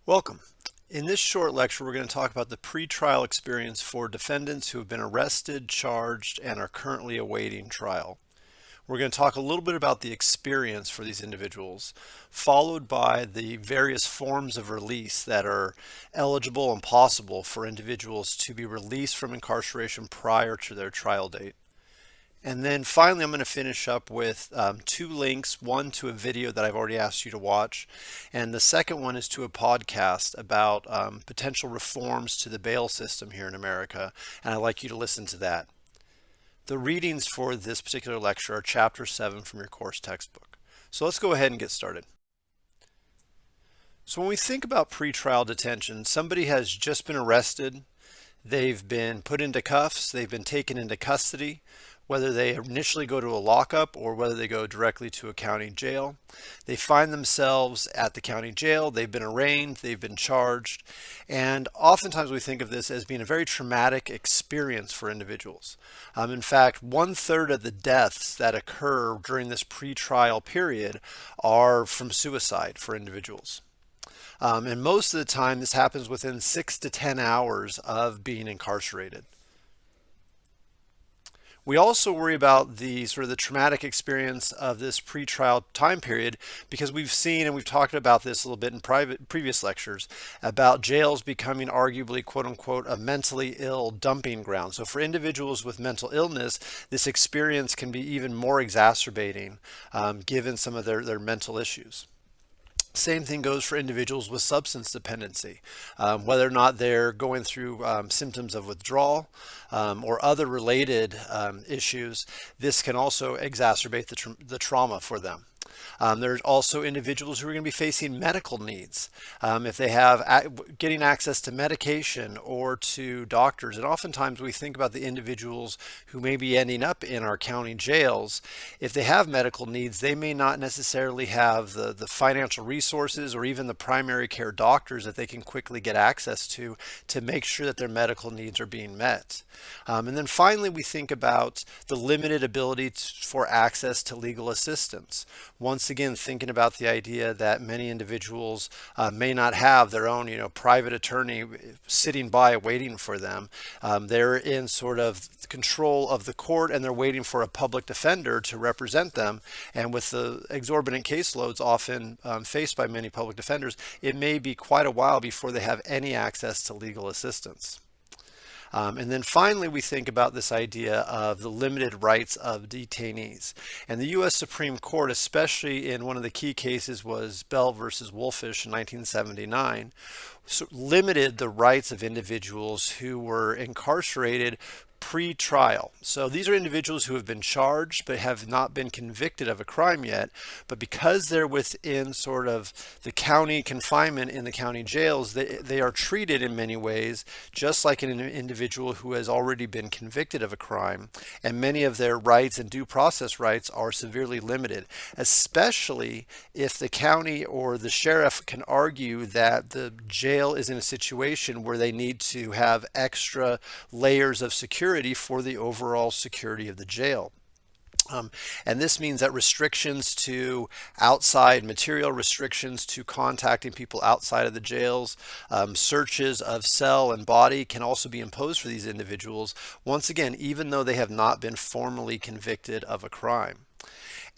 Welcome. In this short lecture, we're going to talk about the pretrial experience for defendants who have been arrested, charged, and are currently awaiting trial. We're going to talk a little bit about the experience for these individuals, followed by the various forms of release that are eligible and possible for individuals to be released from incarceration prior to their trial date. And then finally, I'm going to finish up with two links, one to a video that I've already asked you to watch, and the second one is to a podcast about potential reforms to the bail system here in America, and I'd like you to listen to that. The readings for this particular lecture are Chapter 7 from your course textbook. So let's go ahead and get started. So when we think about pretrial detention, somebody has just been arrested, they've been put into cuffs, they've been taken into custody, whether they initially go to a lockup or whether they go directly to a county jail. They find themselves at the county jail, they've been arraigned, they've been charged, and oftentimes we think of this as being a very traumatic experience for individuals. In fact, 1/3 of the deaths that occur during this pretrial period are from suicide for individuals. And most of the time this happens within 6 to 10 hours of being incarcerated. We also worry about the sort of the traumatic experience of this pretrial time period because we've seen, and we've talked about this a little bit in previous lectures, about jails becoming arguably, quote unquote, a mentally ill dumping ground. So for individuals with mental illness, this experience can be even more exacerbating given some of their mental issues. Same thing goes for individuals with substance dependency, whether or not they're going through symptoms of withdrawal or other related issues. This can also exacerbate the trauma for them. There's also individuals who are going to be facing medical needs. If they have getting access to medication or to doctors, and oftentimes we think about the individuals who may be ending up in our county jails. If they have medical needs, they may not necessarily have the financial resources or even the primary care doctors that they can quickly get access to make sure that their medical needs are being met. And then finally, we think about the limited ability for access to legal assistance. Once again, thinking about the idea that many individuals may not have their own, private attorney sitting by waiting for them. They're in sort of control of the court and they're waiting for a public defender to represent them. And with the exorbitant caseloads often faced by many public defenders, it may be quite a while before they have any access to legal assistance. And then finally, we think about this idea of the limited rights of detainees. And the U.S. Supreme Court, especially in one of the key cases was Bell versus Wolfish in 1979, limited the rights of individuals who were incarcerated pre-trial. So these are individuals who have been charged but have not been convicted of a crime yet, but because they're within sort of the county confinement in the county jails, they are treated in many ways just like an individual who has already been convicted of a crime, and many of their rights and due process rights are severely limited, especially if the county or the sheriff can argue that the jail is in a situation where they need to have extra layers of security for the overall security of the jail. And this means that restrictions to outside material, restrictions to contacting people outside of the jails, searches of cell and body can also be imposed for these individuals, once again, even though they have not been formally convicted of a crime.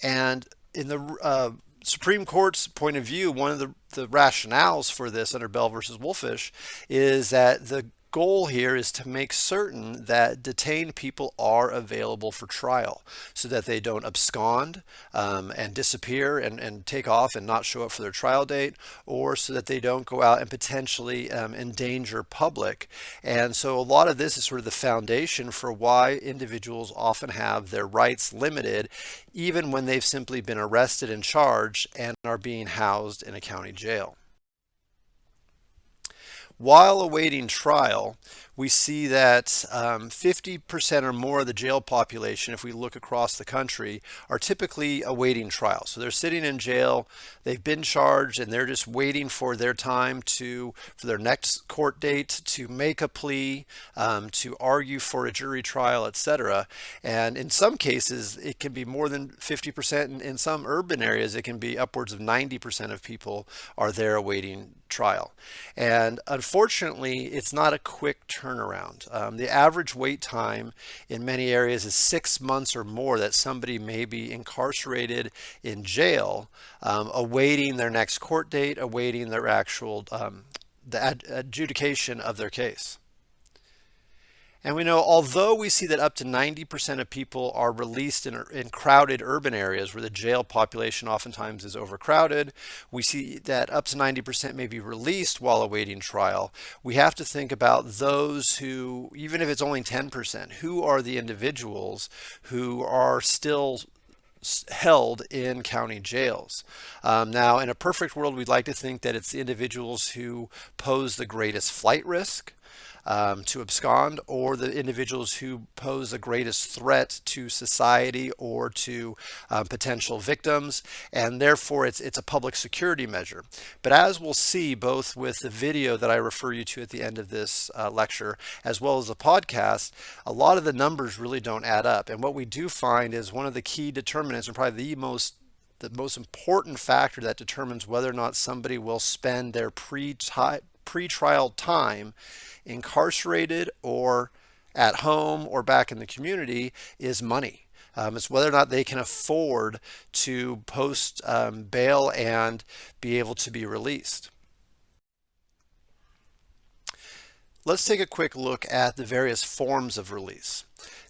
And in the Supreme Court's point of view, one of the rationales for this under Bell versus Wolfish is that the goal here is to make certain that detained people are available for trial so that they don't abscond and disappear and take off and not show up for their trial date, or so that they don't go out and potentially endanger public. And so a lot of this is sort of the foundation for why individuals often have their rights limited even when they've simply been arrested and charged and are being housed in a county jail. While awaiting trial, we see that 50% or more of the jail population, if we look across the country, are typically awaiting trial. So they're sitting in jail, they've been charged, and they're just waiting for their time for their next court date to make a plea, to argue for a jury trial, etc. And in some cases, it can be more than 50%. In some urban areas, it can be upwards of 90% of people are there awaiting trial. And unfortunately, it's not a quick turnaround. The average wait time in many areas is 6 months or more that somebody may be incarcerated in jail, awaiting their next court date, awaiting their actual adjudication of their case. And we know, although we see that up to 90% of people are released in crowded urban areas where the jail population oftentimes is overcrowded, we see that up to 90% may be released while awaiting trial. We have to think about those who, even if it's only 10%, who are the individuals who are still held in county jails. Now, in a perfect world, we'd like to think that it's the individuals who pose the greatest flight risk, to abscond, or the individuals who pose the greatest threat to society or to potential victims, and therefore it's a public security measure. But as we'll see, both with the video that I refer you to at the end of this lecture, as well as the podcast, a lot of the numbers really don't add up. And what we do find is one of the key determinants, and probably the most important factor that determines whether or not somebody will spend their pre-trial time incarcerated or at home or back in the community, is money. It's whether or not they can afford to post bail and be able to be released. Let's take a quick look at the various forms of release.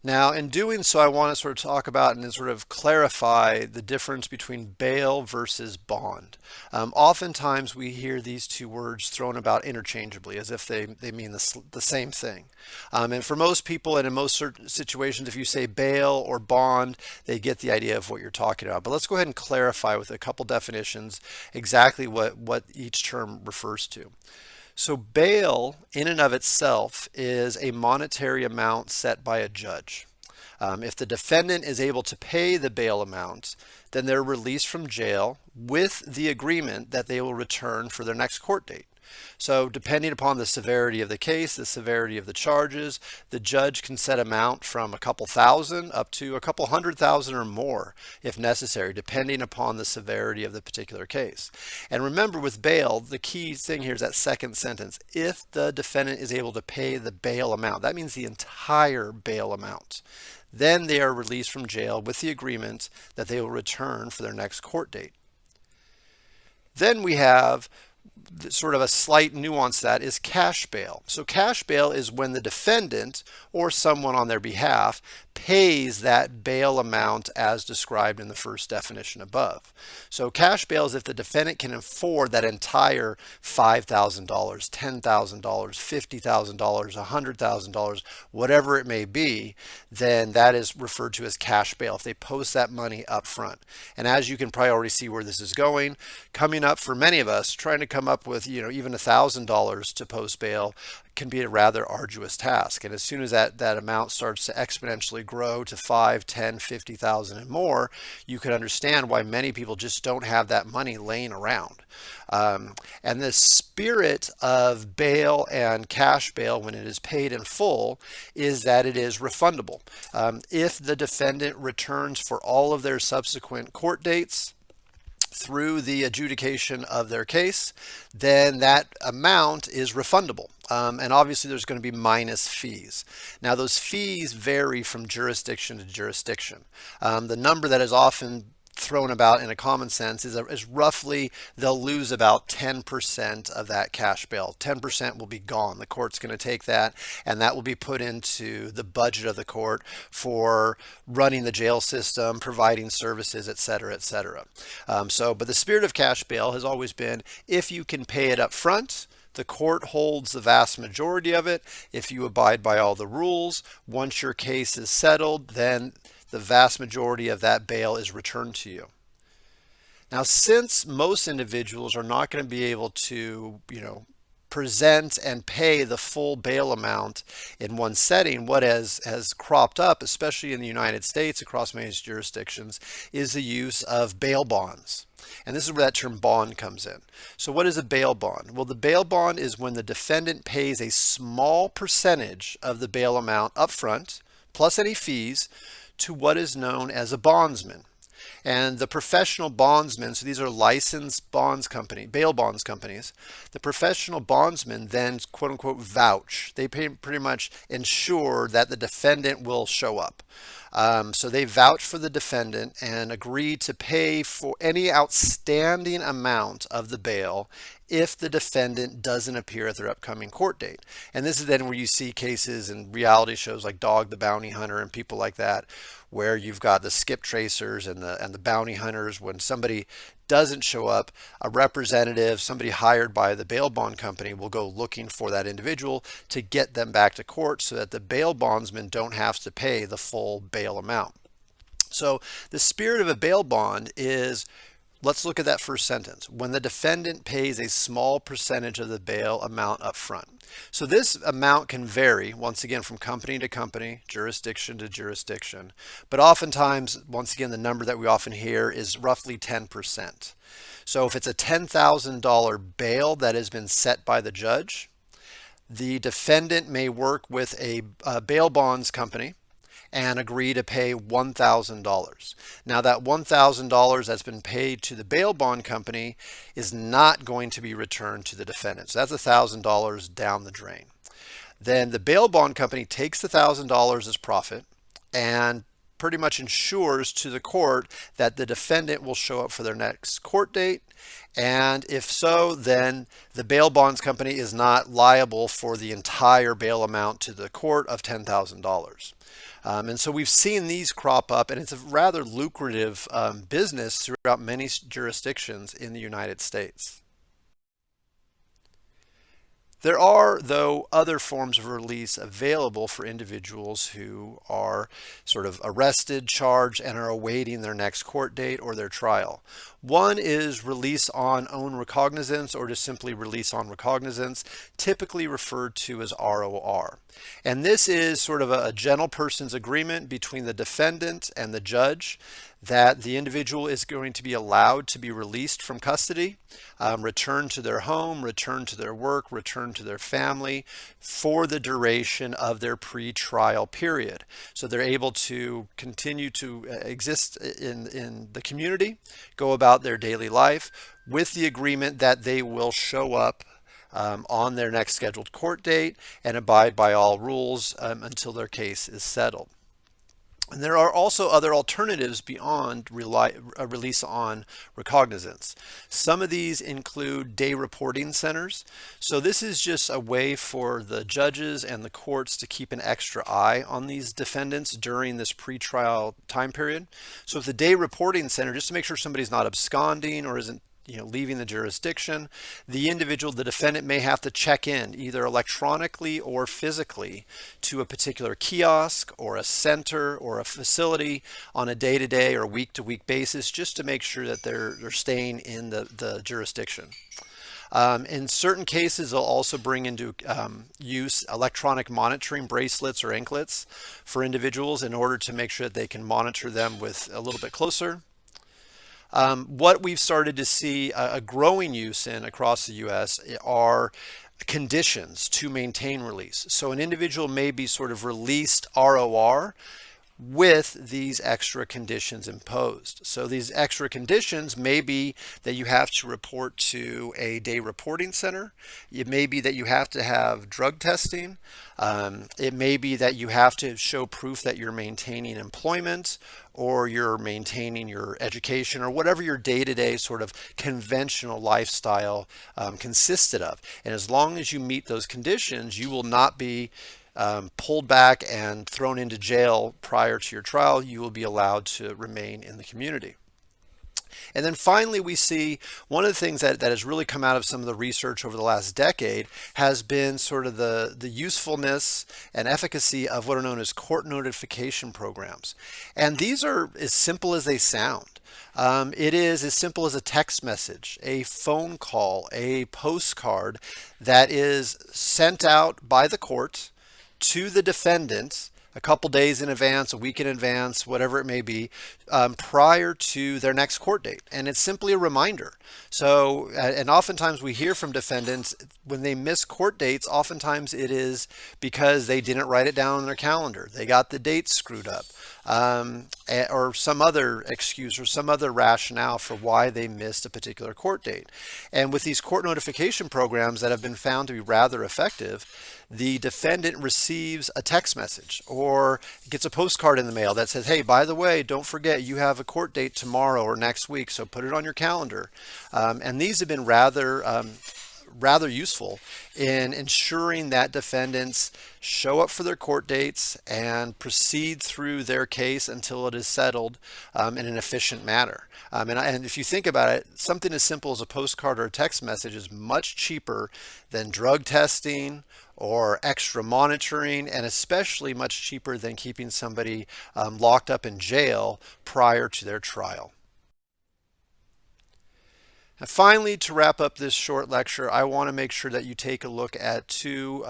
Now, in doing so, I want to sort of talk about and sort of clarify the difference between bail versus bond. Oftentimes, we hear these two words thrown about interchangeably as if they mean the same thing. And for most people and in most certain situations, if you say bail or bond, they get the idea of what you're talking about. But let's go ahead and clarify with a couple definitions exactly what each term refers to. So bail in and of itself is a monetary amount set by a judge. If the defendant is able to pay the bail amount, then they're released from jail with the agreement that they will return for their next court date. So depending upon the severity of the case, the severity of the charges, the judge can set amount from a couple thousand up to a couple 100,000 or more if necessary, depending upon the severity of the particular case. And remember, with bail, the key thing here is that second sentence: if the defendant is able to pay the bail amount, that means the entire bail amount, then they are released from jail with the agreement that they will return for their next court date. Then we have sort of a slight nuance that is cash bail. So cash bail is when the defendant or someone on their behalf pays that bail amount as described in the first definition above. So cash bail is if the defendant can afford that entire $5,000, $10,000, $50,000, $100,000, whatever it may be, then that is referred to as cash bail if they post that money up front. And as you can probably already see where this is going, coming up for many of us, trying to come up with even $1,000 to post bail can be a rather arduous task. And as soon as that amount starts to exponentially grow to 5, 10, 50,000 and more, you can understand why many people just don't have that money laying around. And the spirit of bail and cash bail, when it is paid in full, is that it is refundable. If the defendant returns for all of their subsequent court dates through the adjudication of their case, then that amount is refundable. And obviously there's going to be minus fees. Now those fees vary from jurisdiction to jurisdiction. The number that is often thrown about in a common sense is roughly they'll lose about 10% of that cash bail. 10% will be gone. The court's going to take that, and that will be put into the budget of the court for running the jail system, providing services, et cetera, et cetera. But the spirit of cash bail has always been, if you can pay it up front, the court holds the vast majority of it. If you abide by all the rules, once your case is settled, then the vast majority of that bail is returned to you. Now, since most individuals are not going to be able to, present and pay the full bail amount in one setting. What has cropped up, especially in the United States across many jurisdictions, is the use of bail bonds. And this is where that term bond comes in. So what is a bail bond? Well, the bail bond is when the defendant pays a small percentage of the bail amount upfront, plus any fees, to what is known as a bondsman. And the professional bondsmen, so these are licensed bonds company, bail bonds companies, the professional bondsmen then quote unquote vouch. They pretty much ensure that the defendant will show up. So they vouch for the defendant and agree to pay for any outstanding amount of the bail if the defendant doesn't appear at their upcoming court date. And this is then where you see cases in reality shows like Dog the Bounty Hunter and people like that, where you've got the skip tracers and the bounty hunters. When somebody doesn't show up, a representative, somebody hired by the bail bond company, will go looking for that individual to get them back to court so that the bail bondsmen don't have to pay the full bail amount. So the spirit of a bail bond is, let's look at that first sentence. When the defendant pays a small percentage of the bail amount up front. So this amount can vary, once again, from company to company, jurisdiction to jurisdiction. But oftentimes, once again, the number that we often hear is roughly 10%. So if it's a $10,000 bail that has been set by the judge, the defendant may work with a bail bonds company and agree to pay $1,000. Now that $1,000 that's been paid to the bail bond company is not going to be returned to the defendant. So that's $1,000 down the drain. Then the bail bond company takes the $1,000 as profit and pretty much ensures to the court that the defendant will show up for their next court date. And if so, then the bail bonds company is not liable for the entire bail amount to the court of $10,000. And so we've seen these crop up, and it's a rather lucrative business throughout many jurisdictions in the United States. There are, though, other forms of release available for individuals who are sort of arrested, charged, and are awaiting their next court date or their trial. One is release on own recognizance, or just simply release on recognizance, typically referred to as ROR. And this is sort of a gentle person's agreement between the defendant and the judge that the individual is going to be allowed to be released from custody, return to their home, return to their work, return to their family for the duration of their pre-trial period. So they're able to continue to exist in the community, go about their daily life with the agreement that they will show up on their next scheduled court date and abide by all rules until their case is settled. And there are also other alternatives beyond release on recognizance. Some of these include day reporting centers. So this is just a way for the judges and the courts to keep an extra eye on these defendants during this pretrial time period. So if the day reporting center, just to make sure somebody's not absconding or isn't leaving the jurisdiction, the individual, the defendant, may have to check in either electronically or physically to a particular kiosk or a center or a facility on a day-to-day or week-to-week basis, just to make sure that they're staying in the jurisdiction. In certain cases, they'll also bring into use electronic monitoring bracelets or anklets for individuals in order to make sure that they can monitor them with a little bit closer. What we've started to see a growing use in across the U.S. are conditions to maintain release. So an individual may be sort of released ROR with these extra conditions imposed. So these extra conditions may be that you have to report to a day reporting center. It may be that you have to have drug testing. It may be that you have to show proof that you're maintaining employment or you're maintaining your education or whatever your day-to-day sort of conventional lifestyle consisted of. And as long as you meet those conditions, you will not be pulled back and thrown into jail prior to your trial. You will be allowed to remain in the community. And then finally, we see one of the things that has really come out of some of the research over the last decade has been sort of the usefulness and efficacy of what are known as court notification programs. And these are as simple as they sound. It is as simple as a text message, a phone call, a postcard that is sent out by the court to the defendant a couple days in advance, a week in advance, whatever it may be, prior to their next court date. And it's simply a reminder. So, and oftentimes we hear from defendants when they miss court dates, oftentimes it is because they didn't write it down on their calendar. They got the dates screwed up, or some other excuse or some other rationale for why they missed a particular court date. And with these court notification programs that have been found to be rather effective, the defendant receives a text message or gets a postcard in the mail that says, hey, by the way, don't forget you have a court date tomorrow or next week, so put it on your calendar. And these have been rather useful in ensuring that defendants show up for their court dates and proceed through their case until it is settled in an efficient manner. And if you think about it, something as simple as a postcard or a text message is much cheaper than drug testing or extra monitoring, and especially much cheaper than keeping somebody locked up in jail prior to their trial. And finally, to wrap up this short lecture, I want to make sure that you take a look at two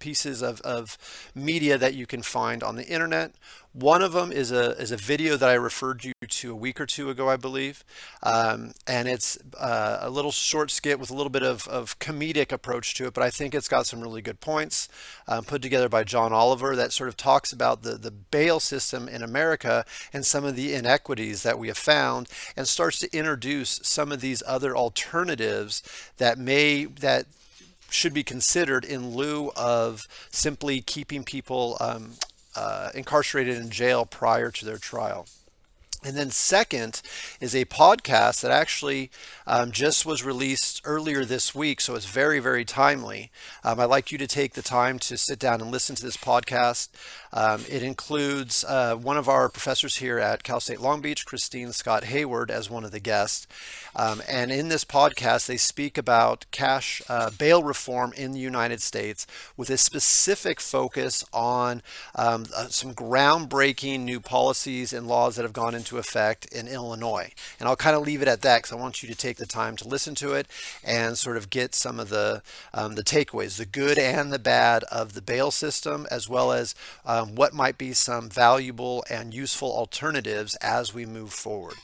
pieces of media that you can find on the internet. One of them is a video that I referred you to a week or two ago, I believe. And it's a little short skit with a little bit of comedic approach to it, but I think it's got some really good points put together by John Oliver that sort of talks about the bail system in America and some of the inequities that we have found, and starts to introduce some of these other alternatives that should be considered in lieu of simply keeping people incarcerated in jail prior to their trial. And then second is a podcast that actually just was released earlier this week, so it's very, very timely. I'd like you to take the time to sit down and listen to this podcast. It includes one of our professors here at Cal State Long Beach, Christine Scott Hayward, as one of the guests. And in this podcast, they speak about cash bail reform in the United States with a specific focus on some groundbreaking new policies and laws that have gone into effect in Illinois. And I'll kind of leave it at that because I want you to take the time to listen to it and sort of get some of the takeaways, the good and the bad of the bail system, as well as what might be some valuable and useful alternatives as we move forward.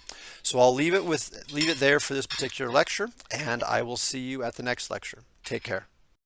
So I'll leave it there for this particular lecture, and I will see you at the next lecture. Take care.